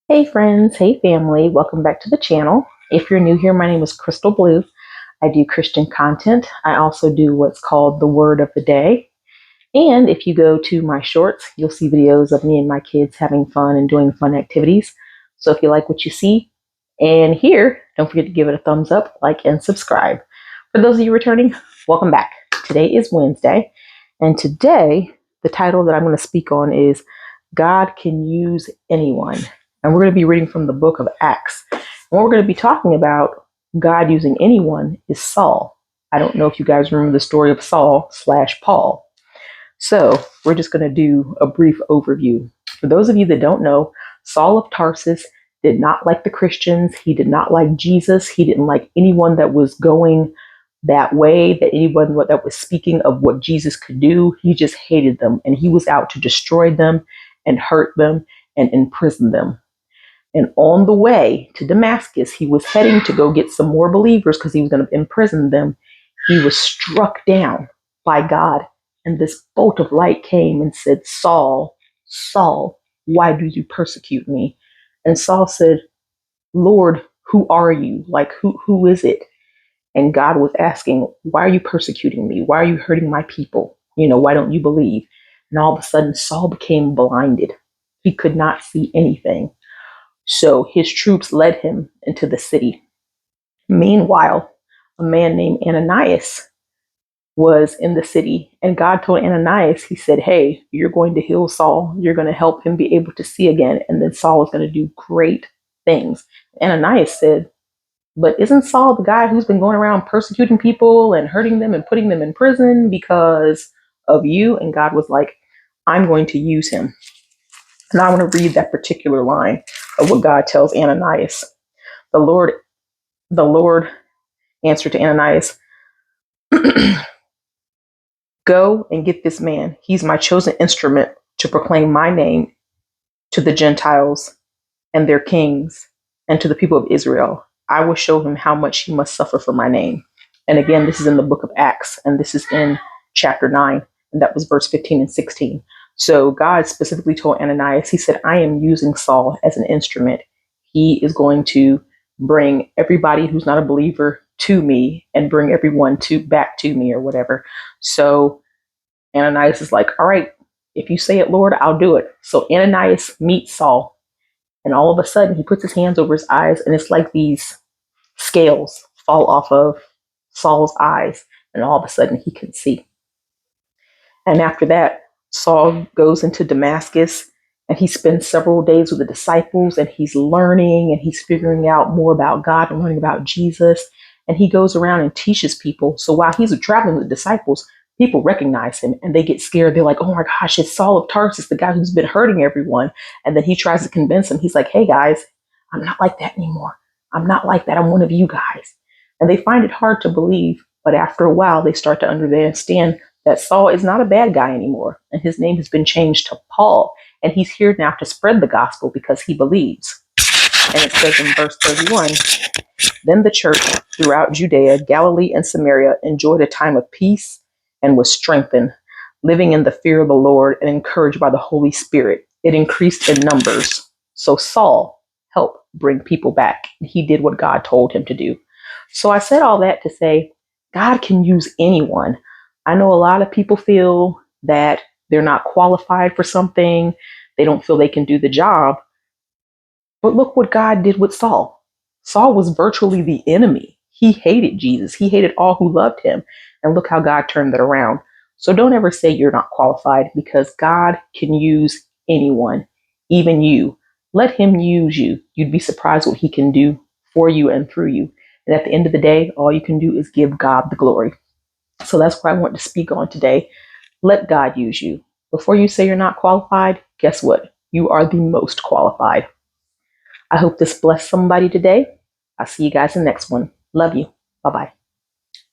Hey friends, hey family, welcome back to the channel. If you're new here, my name is Crystal Blue. I do Christian content. I also do what's called the Word of the Day. And if you go to my shorts, you'll see videos of me and my kids having fun and doing fun activities. So if you like what you see and hear, don't forget to give it a thumbs up, like, and subscribe. For those of you returning, welcome back. Today is Wednesday, and today the title that I'm going to speak on is God Can Use Anyone. And we're going to be reading from the book of Acts. And what we're going to be talking about, God using anyone, is Saul. I don't know if you guys remember the story of Saul / Paul. So we're just going to do a brief overview. For those of you that don't know, Saul of Tarsus did not like the Christians. He did not like Jesus. He didn't like anyone that was going that way, that anyone that was speaking of what Jesus could do. He just hated them, and he was out to destroy them and hurt them and imprison them. And on the way to Damascus, he was heading to go get some more believers because he was going to imprison them. He was struck down by God, and this bolt of light came and said, Saul, Saul, why do you persecute me? And Saul said, Lord, who are you? Like, who is it? And God was asking, why are you persecuting me? Why are you hurting my people? Why don't you believe? And all of a sudden, Saul became blinded. He could not see anything. So his troops led him into the city. Meanwhile, a man named Ananias was in the city, and God told Ananias, he said, hey, you're going to heal Saul. You're going to help him be able to see again. And then Saul is going to do great things. Ananias said, but isn't Saul the guy who's been going around persecuting people and hurting them and putting them in prison because of you? And God was like, I'm going to use him. And I want to read that particular line of what God tells Ananias. The Lord answered to Ananias, go and get this man. He's my chosen instrument to proclaim my name to the Gentiles and their kings and to the people of Israel. I will show him how much he must suffer for my name. And again, this is in the book of Acts, and this is in chapter 9, and that was verse 15 and 16. So God specifically told Ananias, he said, I am using Saul as an instrument. He is going to bring everybody who's not a believer to me and bring everyone back to me or whatever. So Ananias is like, all right, if you say it, Lord, I'll do it. So Ananias meets Saul, and all of a sudden he puts his hands over his eyes, and it's like these scales fall off of Saul's eyes, and all of a sudden he can see. And after that, Saul goes into Damascus, and he spends several days with the disciples, and he's learning and he's figuring out more about God and learning about Jesus. And he goes around and teaches people. So while he's traveling with the disciples, people recognize him and they get scared. They're like, oh my gosh, it's Saul of Tarsus, the guy who's been hurting everyone. And then he tries to convince them. He's like, hey guys, I'm not like that anymore. I'm not like that. I'm one of you guys. And they find it hard to believe. But after a while, they start to understand that Saul is not a bad guy anymore, and his name has been changed to Paul, and he's here now to spread the gospel because he believes. And it says in verse 31, then the church throughout Judea, Galilee, and Samaria enjoyed a time of peace and was strengthened, living in the fear of the Lord and encouraged by the Holy Spirit. It increased in numbers. So Saul helped bring people back. He did what God told him to do. So I said all that to say, God can use anyone. I know a lot of people feel that they're not qualified for something. They don't feel they can do the job. But look what God did with Saul. Saul was virtually the enemy. He hated Jesus. He hated all who loved him. And look how God turned that around. So don't ever say you're not qualified, because God can use anyone, even you. Let him use you. You'd be surprised what he can do for you and through you. And at the end of the day, all you can do is give God the glory. So that's what I want to speak on today. Let God use you. Before you say you're not qualified, guess what? You are the most qualified. I hope this blessed somebody today. I'll see you guys in the next one. Love you. Bye-bye.